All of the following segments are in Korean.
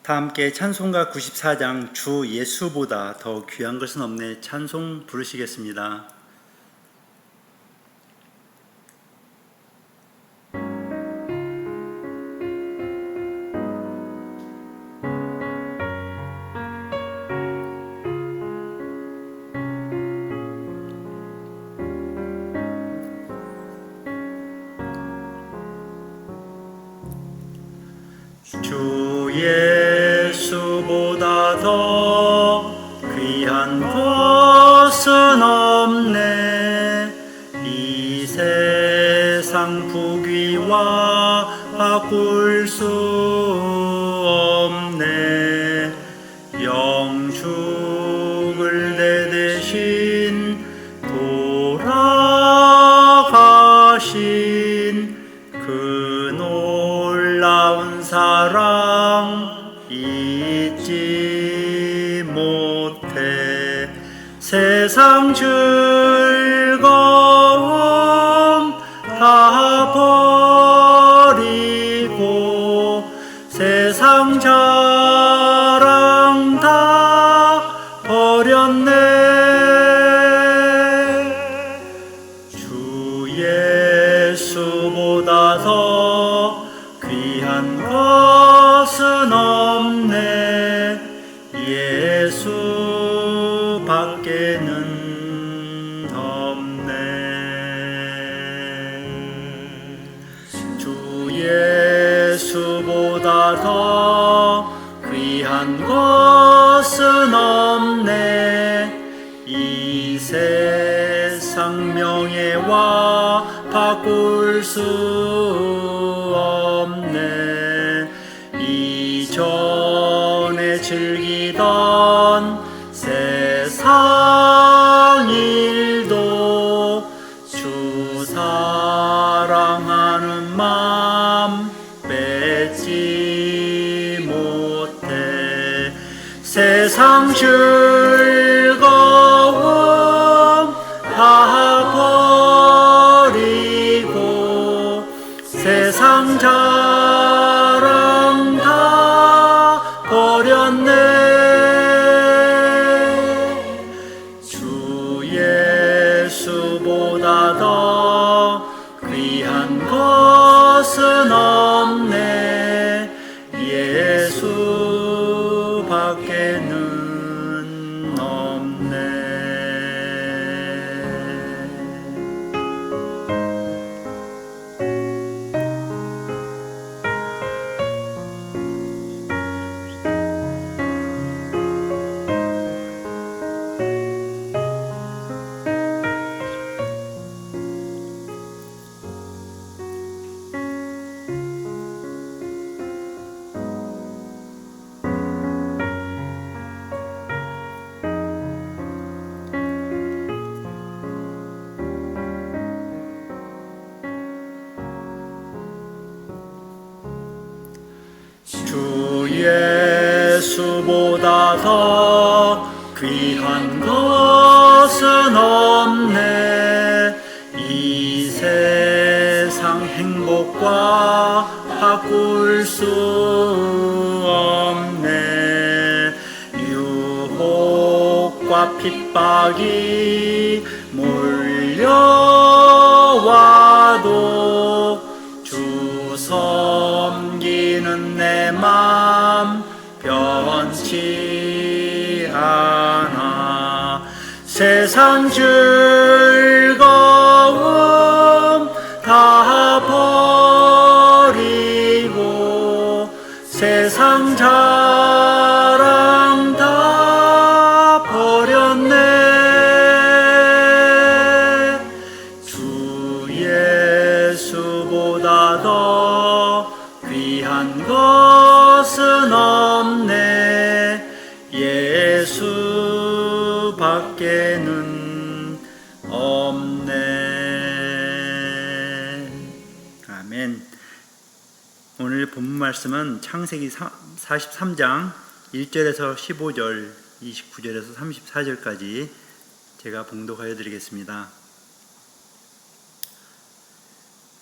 다 함께 찬송가 94장 주 예수보다 더 귀한 것은 없네 찬송 부르시겠습니다. 주 예수보다 더 귀한 것은 없네. 이 세상 부귀와 바꿀 수 없네. 영축을 내 대신 돌아가신 그 놀라운 사랑 잊지 못해. 세상 즐거움 다 버리고 세상 자랑 다 버렸네. 주 예수보다 더 귀한 것은 없네. 예수 밖에는 없네. 주 예수보다 더 귀한 것은 없네. 이 세상 명예와 바꿀 수 없네. 이전에 즐기던 세상 일도 주 사랑하는 마음 뺏지 못해. 세상 즐거움 다 버리고 세상 자랑 다 버렸네. 주 예수보다 더 귀한 것은 없네. 예수 밖에는 없네. 주 예수보다 더 귀한 것은 없네. 이 세상 행복과 바꿀 수 없네. 유혹과 핍박이 몰려와도 주 섬기는 내 맘 변치 않아. 세상 즐거움 다 버리고 세상 자랑 다 버렸네. 주 예수보다 더 귀한 것은 없네. 예수 밖에는 없네. 아멘. 오늘 본문 말씀은 창세기 43장 1절에서 15절, 29절에서 34절까지 제가 봉독하여 드리겠습니다.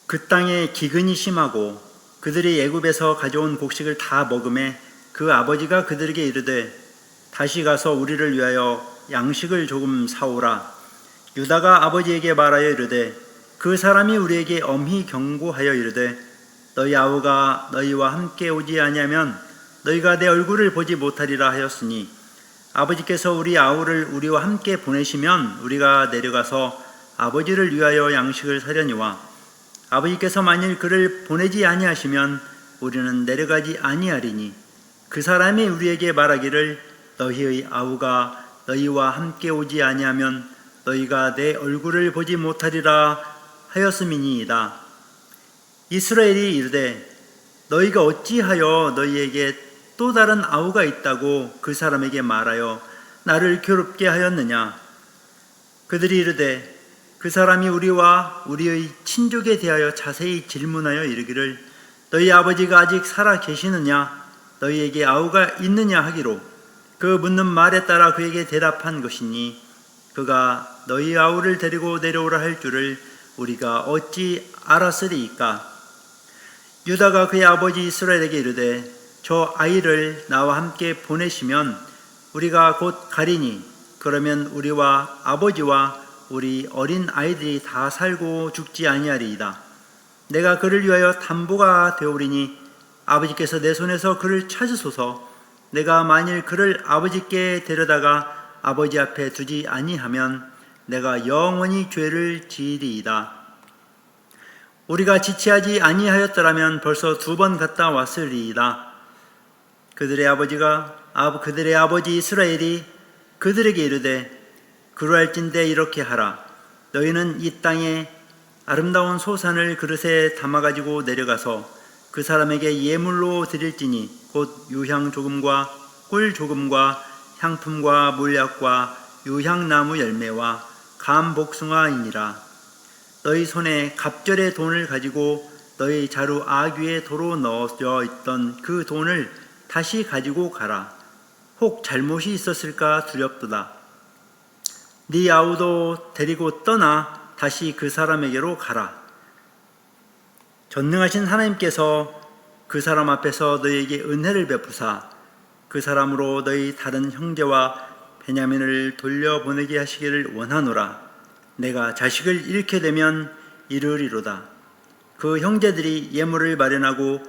그 땅에 기근이 심하고 그들이 애굽에서 가져온 곡식을 다 먹음에 그 아버지가 그들에게 이르되 다시 가서 우리를 위하여 양식을 조금 사오라. 유다가 아버지에게 말하여 이르되 그 사람이 우리에게 엄히 경고하여 이르되 너희 아우가 너희와 함께 오지 아니하면 너희가 내 얼굴을 보지 못하리라 하였으니 아버지께서 우리 아우를 우리와 함께 보내시면 우리가 내려가서 아버지를 위하여 양식을 사려니와 아버지께서 만일 그를 보내지 아니하시면 우리는 내려가지 아니하리니 그 사람이 우리에게 말하기를 너희의 아우가 너희와 함께 오지 아니하면 너희가 내 얼굴을 보지 못하리라 하였음이니이다. 이스라엘이 이르되 너희가 어찌하여 너희에게 또 다른 아우가 있다고 그 사람에게 말하여 나를 괴롭게 하였느냐. 그들이 이르되 그 사람이 우리와 우리의 친족에 대하여 자세히 질문하여 이르기를 너희 아버지가 아직 살아 계시느냐 너희에게 아우가 있느냐 하기로 그 묻는 말에 따라 그에게 대답한 것이니 그가 너희 아우를 데리고 내려오라 할 줄을 우리가 어찌 알았으리이까. 유다가 그의 아버지 이스라엘에게 이르되 저 아이를 나와 함께 보내시면 우리가 곧 가리니 그러면 우리와 아버지와 우리 어린 아이들이 다 살고 죽지 아니하리이다. 내가 그를 위하여 담보가 되오리니 아버지께서 내 손에서 그를 찾으소서. 내가 만일 그를 아버지께 데려다가 아버지 앞에 두지 아니하면 내가 영원히 죄를 지으리이다. 우리가 지체하지 아니하였더라면 벌써 2번 갔다 왔으리이다. 그들의 아버지 이스라엘이 그들에게 이르되 그러할진대 이렇게 하라. 너희는 이 땅에 아름다운 소산을 그릇에 담아가지고 내려가서 그 사람에게 예물로 드릴지니 곧 유향 조금과 꿀 조금과 향품과 몰약과 유향나무 열매와 감복숭아이니라. 너희 손에 갑절의 돈을 가지고 너희 자루 아귀에 도로 넣어져 있던 그 돈을 다시 가지고 가라. 혹 잘못이 있었을까 두렵도다. 네 아우도 데리고 떠나 다시 그 사람에게로 가라. 전능하신 하나님께서 그 사람 앞에서 너희에게 은혜를 베푸사 그 사람으로 너희 다른 형제와 베냐민을 돌려보내게 하시기를 원하노라. 내가 자식을 잃게 되면 이르리로다. 그 형제들이 예물을 마련하고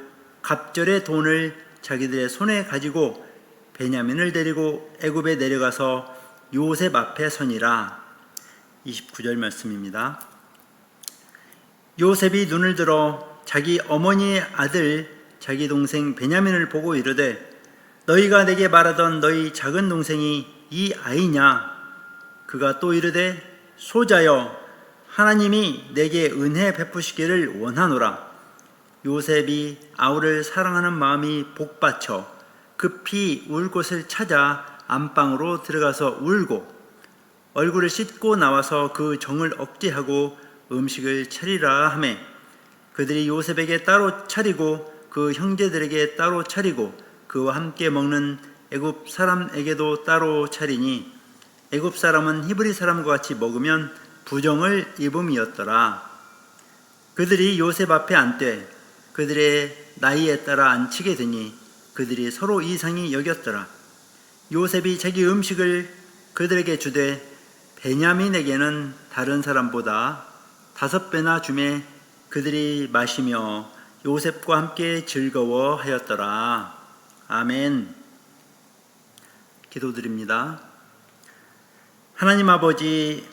갑절의 돈을 자기들의 손에 가지고 베냐민을 데리고 애굽에 내려가서 요셉 앞에 서니라. 29절 말씀입니다. 요셉이 눈을 들어 자기 어머니의 아들 자기 동생 베냐민을 보고 이르되 너희가 내게 말하던 너희 작은 동생이 이 아이냐? 그가 또 이르되 소자여 하나님이 내게 은혜 베푸시기를 원하노라. 요셉이 아우를 사랑하는 마음이 복받쳐 급히 울 곳을 찾아 안방으로 들어가서 울고 얼굴을 씻고 나와서 그 정을 억제하고 음식을 차리라 하매 그들이 요셉에게 따로 차리고 그 형제들에게 따로 차리고 그와 함께 먹는 애굽 사람에게도 따로 차리니 애굽 사람은 히브리 사람과 같이 먹으면 부정을 입음이었더라. 그들이 요셉 앞에 앉되 그들의 나이에 따라 앉히게 되니 그들이 서로 이상히 여겼더라. 요셉이 자기 음식을 그들에게 주되 베냐민에게는 다른 사람보다 5배나 주매 그들이 마시며 요셉과 함께 즐거워하였더라. 아멘. 기도드립니다. 하나님 아버지,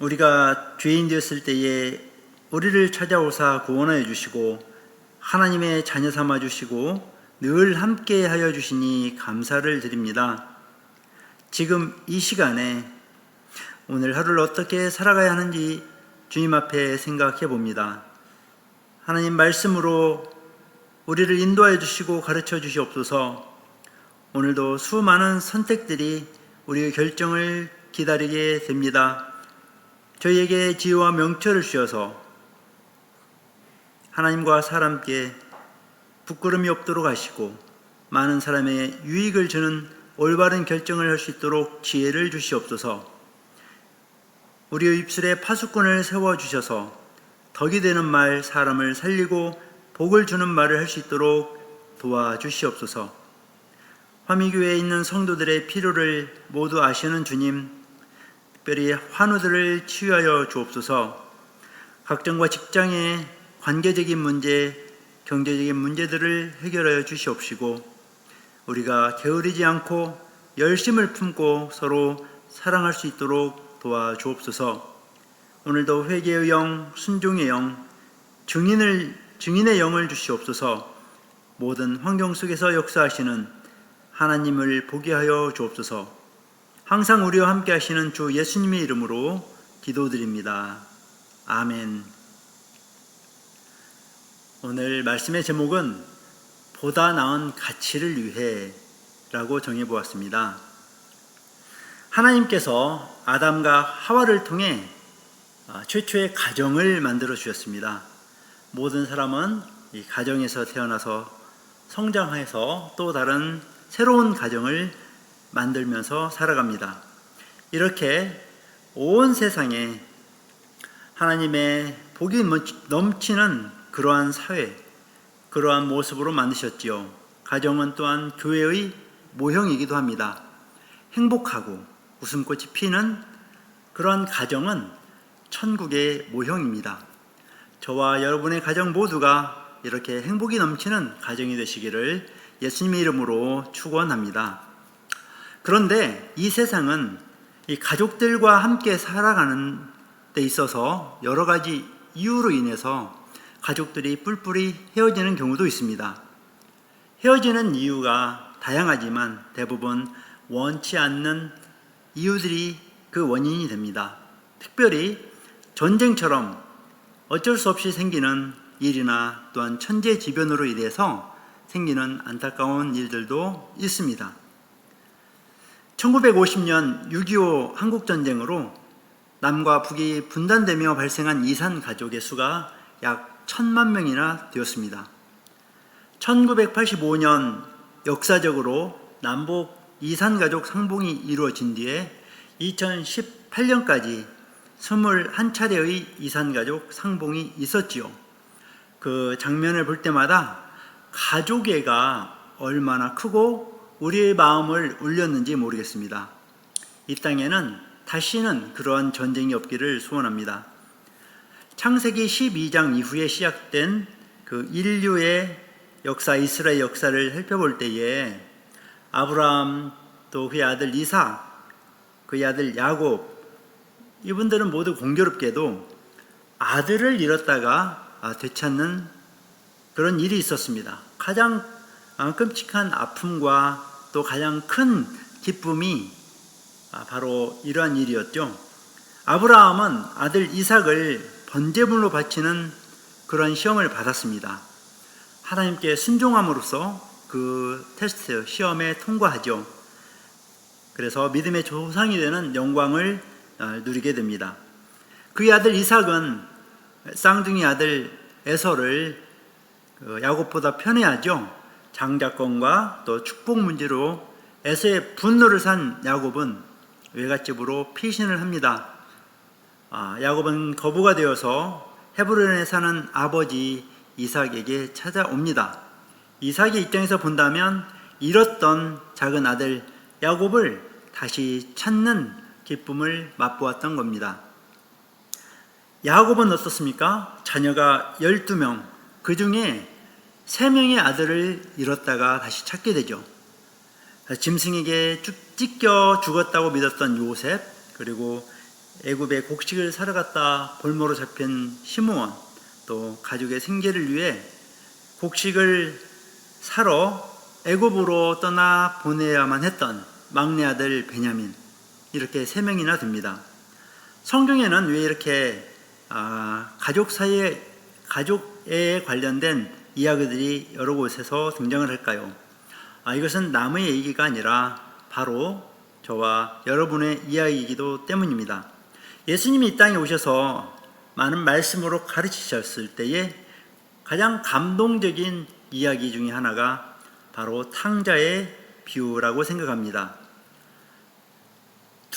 우리가 죄인 되었을 때에 우리를 찾아오사 구원하여 주시고 하나님의 자녀 삼아 주시고 늘 함께 하여 주시니 감사를 드립니다. 지금 이 시간에 오늘 하루를 어떻게 살아가야 하는지 주님 앞에 생각해 봅니다. 하나님 말씀으로 우리를 인도하여 주시고 가르쳐 주시옵소서. 오늘도 수많은 선택들이 우리의 결정을 기다리게 됩니다. 저희에게 지혜와 명철을 주셔서 하나님과 사람께 부끄러움이 없도록 하시고 많은 사람의 유익을 주는 올바른 결정을 할 수 있도록 지혜를 주시옵소서. 우리의 입술에 파수꾼을 세워주셔서 덕이 되는 말, 사람을 살리고 복을 주는 말을 할 수 있도록 도와주시옵소서. 화미교회에 있는 성도들의 필요를 모두 아시는 주님, 특별히 환우들을 치유하여 주옵소서. 각종과 직장의 관계적인 문제, 경제적인 문제들을 해결하여 주시옵시고, 우리가 게으르지 않고 열심을 품고 서로 사랑할 수 있도록 도와주옵소서. 오늘도 회개의 영, 순종의 영, 증인의 영을 주시옵소서. 모든 환경 속에서 역사하시는 하나님을 보게 하여 주옵소서. 항상 우리와 함께 하시는 주 예수님의 이름으로 기도드립니다. 아멘. 오늘 말씀의 제목은 보다 나은 가치를 위해 라고 정해보았습니다. 하나님께서 아담과 하와를 통해 최초의 가정을 만들어 주셨습니다. 모든 사람은 이 가정에서 태어나서 성장해서 또 다른 새로운 가정을 만들면서 살아갑니다. 이렇게 온 세상에 하나님의 복이 넘치는 그러한 사회, 그러한 모습으로 만드셨지요. 가정은 또한 교회의 모형이기도 합니다. 행복하고 웃음꽃이 피는 그러한 가정은 천국의 모형입니다. 저와 여러분의 가정 모두가 이렇게 행복이 넘치는 가정이 되시기를 예수님의 이름으로 축원합니다. 그런데 이 세상은 이 가족들과 함께 살아가는 데 있어서 여러 가지 이유로 인해서 가족들이 뿔뿔이 헤어지는 경우도 있습니다. 헤어지는 이유가 다양하지만 대부분 원치 않는 이유들이 그 원인이 됩니다. 특별히 전쟁처럼 어쩔 수 없이 생기는 일이나 또한 천재지변으로 인해서 생기는 안타까운 일들도 있습니다. 1950년 6.25 한국전쟁으로 남과 북이 분단되며 발생한 이산 가족의 수가 약 1,000만 명이나 되었습니다. 1985년 역사적으로 남북 이산 가족 상봉이 이루어진 뒤에 2018년까지 21차례의 이산 가족 상봉이 있었지요. 그 장면을 볼 때마다 가족애가 얼마나 크고 우리의 마음을 울렸는지 모르겠습니다. 이 땅에는 다시는 그러한 전쟁이 없기를 소원합니다. 창세기 12장 이후에 시작된 그 인류의 역사, 이스라엘 역사를 살펴볼 때에 아브라함, 또 그의 아들 이삭, 그의 아들 야곱, 이분들은 모두 공교롭게도 아들을 잃었다가 되찾는 그런 일이 있었습니다. 가장 끔찍한 아픔과 또 가장 큰 기쁨이 바로 이러한 일이었죠. 아브라함은 아들 이삭을 번제물로 바치는 그런 시험을 받았습니다. 하나님께 순종함으로써 그 테스트, 시험에 통과하죠. 그래서 믿음의 조상이 되는 영광을 누리게 됩니다. 그의 아들 이삭은 쌍둥이 아들 에서를 야곱보다 편애하죠. 장자권과 또 축복 문제로 에서의 분노를 산 야곱은 외갓집으로 피신을 합니다. 야곱은 거부가 되어서 헤브론에 사는 아버지 이삭에게 찾아옵니다. 이삭의 입장에서 본다면 잃었던 작은 아들 야곱을 다시 찾는 기쁨을 맛보았던 겁니다. 야곱은 어떻습니까? 자녀가 12명, 그 중에 3명의 아들을 잃었다가 다시 찾게 되죠. 짐승에게 찢겨 죽었다고 믿었던 요셉, 그리고 애굽에 곡식을 사러 갔다 볼모로 잡힌 시므온, 또 가족의 생계를 위해 곡식을 사러 애굽으로 떠나 보내야만 했던 막내 아들 베냐민, 이렇게 3명이나 됩니다. 성경에는 왜 이렇게 가족에 관련된 이야기들이 여러 곳에서 등장을 할까요? 이것은 남의 얘기가 아니라 바로 저와 여러분의 이야기이기도 때문입니다. 예수님이 이 땅에 오셔서 많은 말씀으로 가르치셨을 때에 가장 감동적인 이야기 중에 하나가 바로 탕자의 비유라고 생각합니다.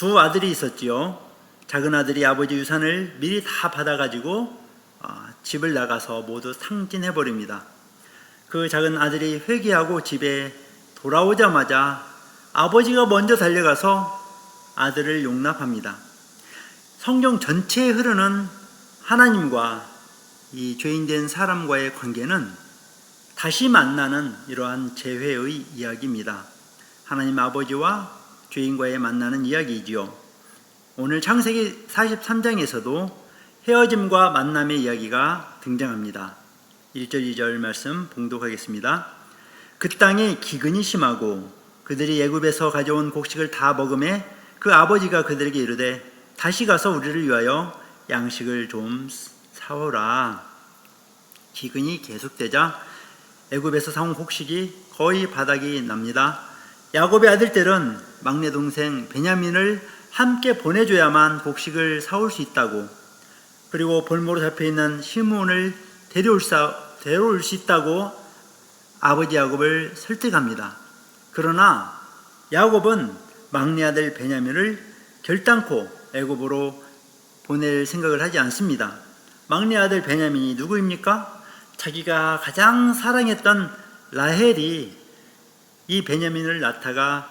2 아들이 있었지요. 작은 아들이 아버지 유산을 미리 다 받아가지고 집을 나가서 모두 탕진해버립니다. 그 작은 아들이 회개하고 집에 돌아오자마자 아버지가 먼저 달려가서 아들을 용납합니다. 성경 전체에 흐르는 하나님과 이 죄인된 사람과의 관계는 다시 만나는 이러한 재회의 이야기입니다. 하나님 아버지와 죄인과의 만나는 이야기이지요. 오늘 창세기 43장에서도 헤어짐과 만남의 이야기가 등장합니다. 1절 2절 말씀 봉독하겠습니다. 그 땅에 기근이 심하고 그들이 애굽에서 가져온 곡식을 다 먹음에 그 아버지가 그들에게 이르되 다시 가서 우리를 위하여 양식을 좀 사오라. 기근이 계속되자 애굽에서 사온 곡식이 거의 바닥이 납니다. 야곱의 아들들은 막내 동생 베냐민을 함께 보내줘야만 곡식을 사올 수 있다고, 그리고 볼모로 잡혀있는 시므온을 데려올 수 있다고 아버지 야곱을 설득합니다. 그러나 야곱은 막내 아들 베냐민을 결단코 애굽으로 보낼 생각을 하지 않습니다. 막내 아들 베냐민이 누구입니까? 자기가 가장 사랑했던 라헬이 이 베냐민을 낳다가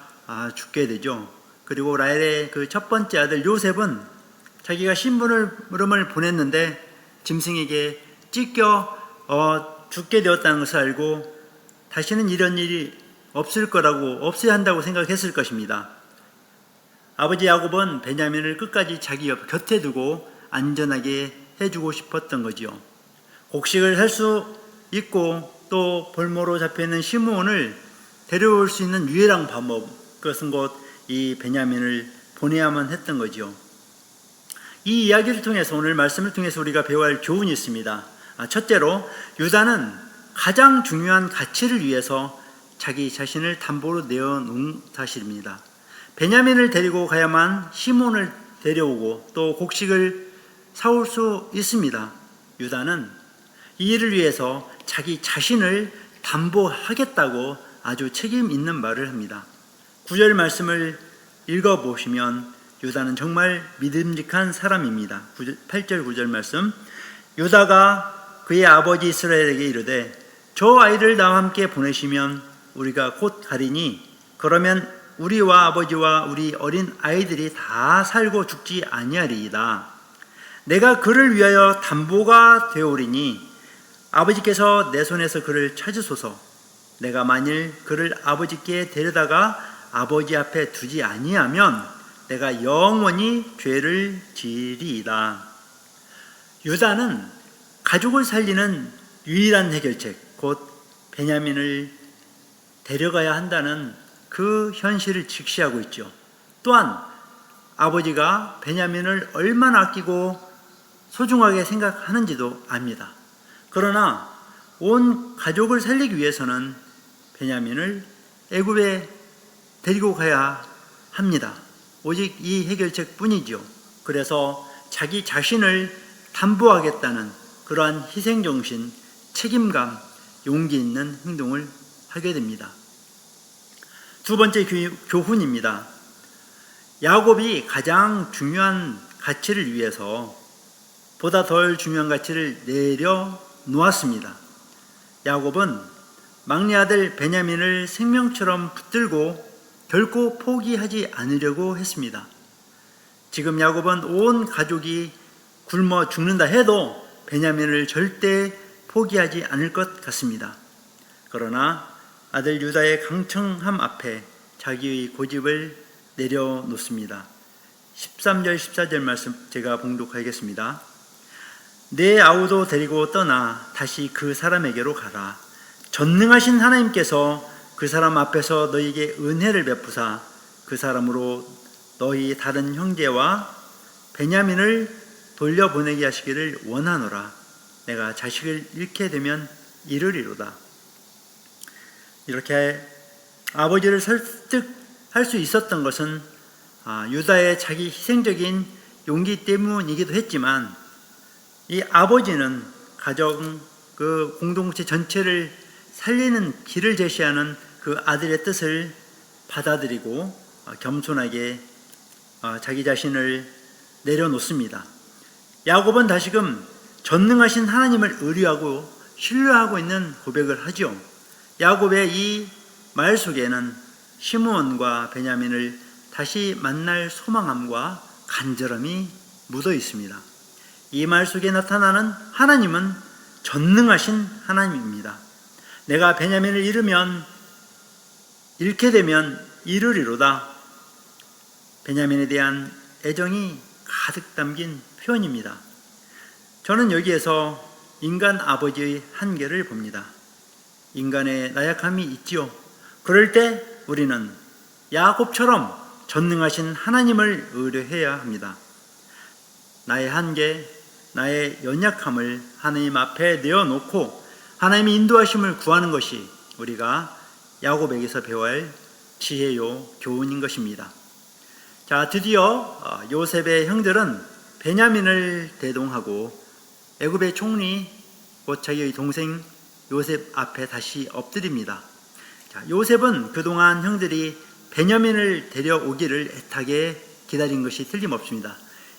죽게 되죠. 그리고 라헬의 그 첫 번째 아들 요셉은 자기가 심부름을 보냈는데 짐승에게 찢겨 죽게 되었다는 것을 알고 다시는 이런 일이 없어야 한다고 생각했을 것입니다. 아버지 야곱은 베냐민을 끝까지 자기 곁에 두고 안전하게 해주고 싶었던 거지요. 곡식을 살 수 있고 또 볼모로 잡혀있는 시므온을 데려올 수 있는 유일한 방법, 그것은 곧 이 베냐민을 보내야만 했던 거죠. 이 이야기를 통해서, 오늘 말씀을 통해서 우리가 배워야 할 교훈이 있습니다. 첫째로, 유다는 가장 중요한 가치를 위해서 자기 자신을 담보로 내어놓은 사실입니다. 베냐민을 데리고 가야만 시몬을 데려오고 또 곡식을 사올 수 있습니다. 유다는 이 일을 위해서 자기 자신을 담보하겠다고 아주 책임 있는 말을 합니다. 9절 말씀을 읽어보시면 유다는 정말 믿음직한 사람입니다. 8절 9절 말씀, 유다가 그의 아버지 이스라엘에게 이르되 저 아이를 나와 함께 보내시면 우리가 곧 가리니 그러면 우리와 아버지와 우리 어린 아이들이 다 살고 죽지 아니하리이다. 내가 그를 위하여 담보가 되오리니 아버지께서 내 손에서 그를 찾으소서. 내가 만일 그를 아버지께 데려다가 아버지 앞에 두지 아니하면 내가 영원히 죄를 지으리이다. 유다는 가족을 살리는 유일한 해결책, 곧 베냐민을 데려가야 한다는 그 현실을 직시하고 있죠. 또한 아버지가 베냐민을 얼마나 아끼고 소중하게 생각하는지도 압니다. 그러나 온 가족을 살리기 위해서는 베냐민을 애굽에 데리고 가야 합니다. 오직 이 해결책 뿐이죠. 그래서 자기 자신을 담보하겠다는 그러한 희생정신, 책임감, 용기 있는 행동을 하게 됩니다. 두 번째 교훈입니다. 야곱이 가장 중요한 가치를 위해서 보다 덜 중요한 가치를 내려놓았습니다. 야곱은 막내 아들 베냐민을 생명처럼 붙들고 결코 포기하지 않으려고 했습니다. 지금 야곱은 온 가족이 굶어 죽는다 해도 베냐민을 절대 포기하지 않을 것 같습니다. 그러나 아들 유다의 강청함 앞에 자기의 고집을 내려놓습니다. 13절 14절 말씀 제가 봉독하겠습니다. 내 아우도 데리고 떠나 다시 그 사람에게로 가라. 전능하신 하나님께서 그 사람 앞에서 너희에게 은혜를 베푸사 그 사람으로 너희 다른 형제와 베냐민을 돌려보내게 하시기를 원하노라. 내가 자식을 잃게 되면 이르리로다. 이렇게 아버지를 설득할 수 있었던 것은 유다의 자기 희생적인 용기 때문이기도 했지만, 이 아버지는 가정 그 공동체 전체를 살리는 길을 제시하는 그 아들의 뜻을 받아들이고 겸손하게 자기 자신을 내려놓습니다. 야곱은 다시금 전능하신 하나님을 의뢰하고 신뢰하고 있는 고백을 하죠. 야곱의 이 말 속에는 시므온과 베냐민을 다시 만날 소망함과 간절함이 묻어 있습니다. 이 말 속에 나타나는 하나님은 전능하신 하나님입니다. 내가 베냐민을 잃게 되면 이르리로다. 베냐민에 대한 애정이 가득 담긴 표현입니다. 저는 여기에서 인간 아버지의 한계를 봅니다. 인간의 나약함이 있지요. 그럴 때 우리는 야곱처럼 전능하신 하나님을 의뢰해야 합니다. 나의 한계, 나의 연약함을 하나님 앞에 내어놓고 하나님의 인도하심을 구하는 것이 우리가 야곱에게서 배워야 할 지혜요 교훈인 것입니다. 자, 드디어 요셉의 형들은 베냐민을 대동하고 애굽의 총리 곧 자기의 동생 요셉 앞에 다시 엎드립니다. 자, 요셉은 그동안 형들이 베냐민을 데려오기를 애타게 기다린 것이 틀림없습니다.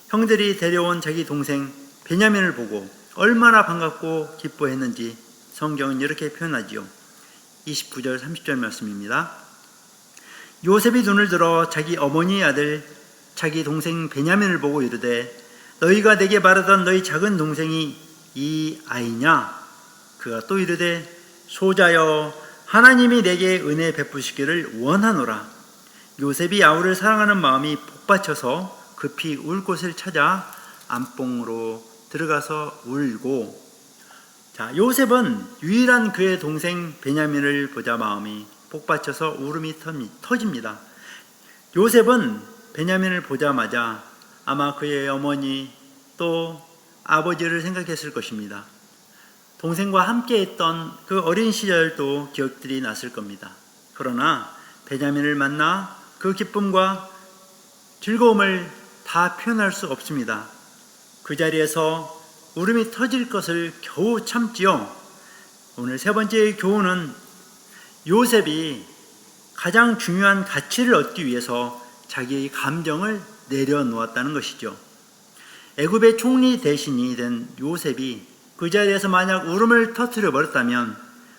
형들이 데려온 자기 동생 베냐민을 보고 얼마나 반갑고 기뻐했는지 성경은 이렇게 표현하지요. 29절 30절 말씀입니다. 요셉이 눈을 들어 자기 어머니의 아들 자기 동생 베냐민을 보고 이르되 너희가 내게 말하던 너희 작은 동생이 이 아이냐? 그가 또 이르되 소자여 하나님이 내게 은혜 베푸시기를 원하노라. 요셉이 아우를 사랑하는 마음이 복받쳐서 급히 울 곳을 찾아 안방으로 들어가서 울고, 자, 요셉은 유일한 그의 동생 베냐민을 보자 마음이 복받쳐서 울음이 터집니다. 요셉은 베냐민을 보자마자 아마 그의 어머니 또 아버지를 생각했을 것입니다. 동생과 함께 했던 그 어린 시절도 기억들이 났을 겁니다. 그러나 베냐민을 만나 그 기쁨과 즐거움을 다 표현할 수 없습니다. 그 자리에서 울음이 터질 것을 겨우 참지요. 오늘 세 번째의 교훈은 요셉이 가장 중요한 가치를 얻기 위해서 자기의 감정을 내려놓았다는 것이죠. 애굽의 총리 대신이 된 요셉이 그 자리에서 만약 울음을 터뜨려 버렸다면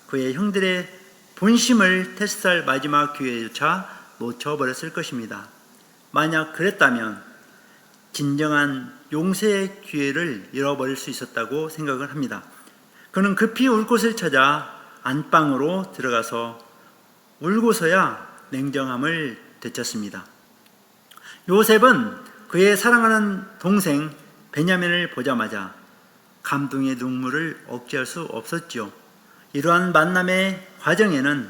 그의 형들의 본심을 테스트할 마지막 기회조차 놓쳐버렸을 것입니다. 만약 그랬다면 진정한 용서의 기회를 잃어버릴 수 있었다고 생각을 합니다. 그는 급히 울 곳을 찾아 안방으로 들어가서 울고서야 냉정함을 되찾습니다. 요셉은 그의 사랑하는 동생 베냐민을 보자마자 감동의 눈물을 억제할 수 없었지요. 이러한 만남의 과정에는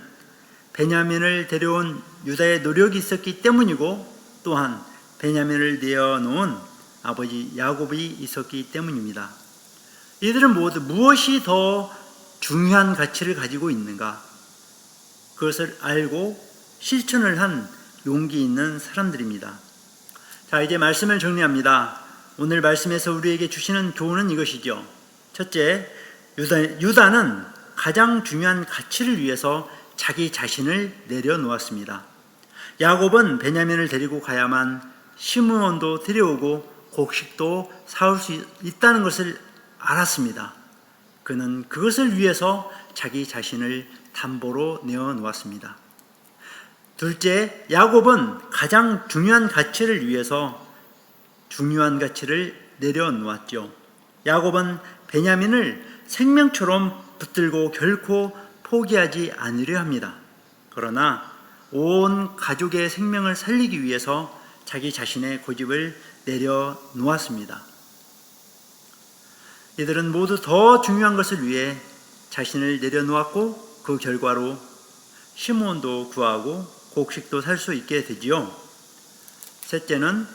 베냐민을 데려온 유다의 노력이 있었기 때문이고 또한 베냐민을 내어놓은 아버지 야곱이 있었기 때문입니다. 이들은 모두 무엇이 더 중요한 가치를 가지고 있는가? 그것을 알고 실천을 한 용기 있는 사람들입니다. 자, 이제 말씀을 정리합니다. 오늘 말씀에서 우리에게 주시는 교훈은 이것이죠. 첫째, 유다는 가장 중요한 가치를 위해서 자기 자신을 내려놓았습니다. 야곱은 베냐민을 데리고 가야만 시므온도 데려오고 곡식도 사올 수 있다는 것을 알았습니다. 그는 그것을 위해서 자기 자신을 담보로 내어놓았습니다. 둘째, 야곱은 가장 중요한 가치를 위해서 중요한 가치를 내려놓았죠. 야곱은 베냐민을 생명처럼 붙들고 결코 포기하지 않으려 합니다. 그러나 온 가족의 생명을 살리기 위해서 자기 자신의 고집을 내려놓았습니다. 이들은 모두 더 중요한 것을 위해 자신을 내려놓았고 그 결과로 시므온도 구하고 곡식도 살 수 있게 되지요. 셋째는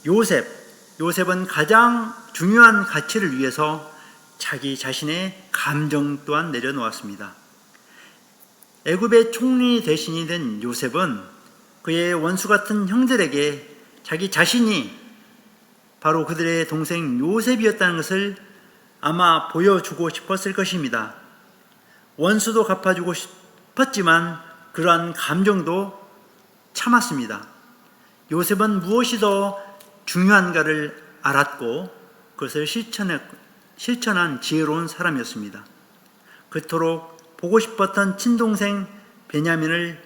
요셉은 가장 중요한 가치를 위해서 자기 자신의 감정 또한 내려놓았습니다. 애굽의 총리 대신이 된 요셉은 그의 원수 같은 형들에게 자기 자신이 바로 그들의 동생 요셉이었다는 것을 아마 보여주고 싶었을 것입니다. 원수도 갚아주고 싶었지만 그러한 감정도 참았습니다. 요셉은 무엇이 더 중요한가를 알았고 그것을 실천한 지혜로운 사람이었습니다. 그토록 보고 싶었던 친동생 베냐민을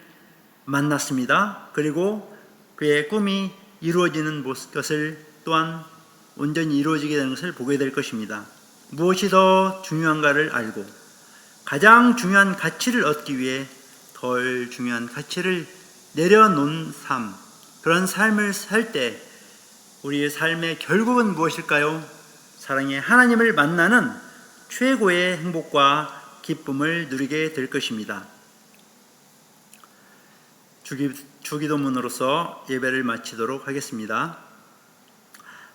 만났습니다. 그리고 그의 꿈이 이루어지는 것을 또한 온전히 이루어지게 되는 것을 보게 될 것입니다. 무엇이 더 중요한가를 알고 가장 중요한 가치를 얻기 위해 덜 중요한 가치를 내려놓은 삶, 그런 삶을 살 때 우리의 삶의 결국은 무엇일까요? 사랑의 하나님을 만나는 최고의 행복과 기쁨을 누리게 될 것입니다. 주기도문으로서 예배를 마치도록 하겠습니다.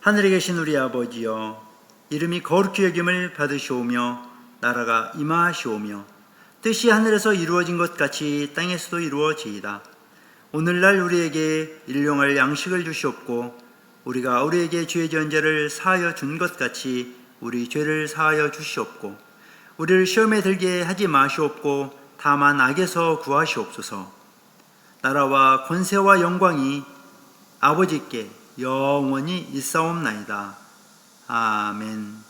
하늘에 계신 우리 아버지여, 이름이 거룩히 여김을 받으시오며 나라가 임하시오며 뜻이 하늘에서 이루어진 것 같이 땅에서도 이루어지이다. 오늘날 우리에게 일용할 양식을 주시옵고 우리가 우리에게 죄 지은 죄를 사하여 준 것 같이 우리 죄를 사하여 주시옵고 우리를 시험에 들게 하지 마시옵고 다만 악에서 구하시옵소서. 나라와 권세와 영광이 아버지께 영원히 있사옵나이다. 아멘.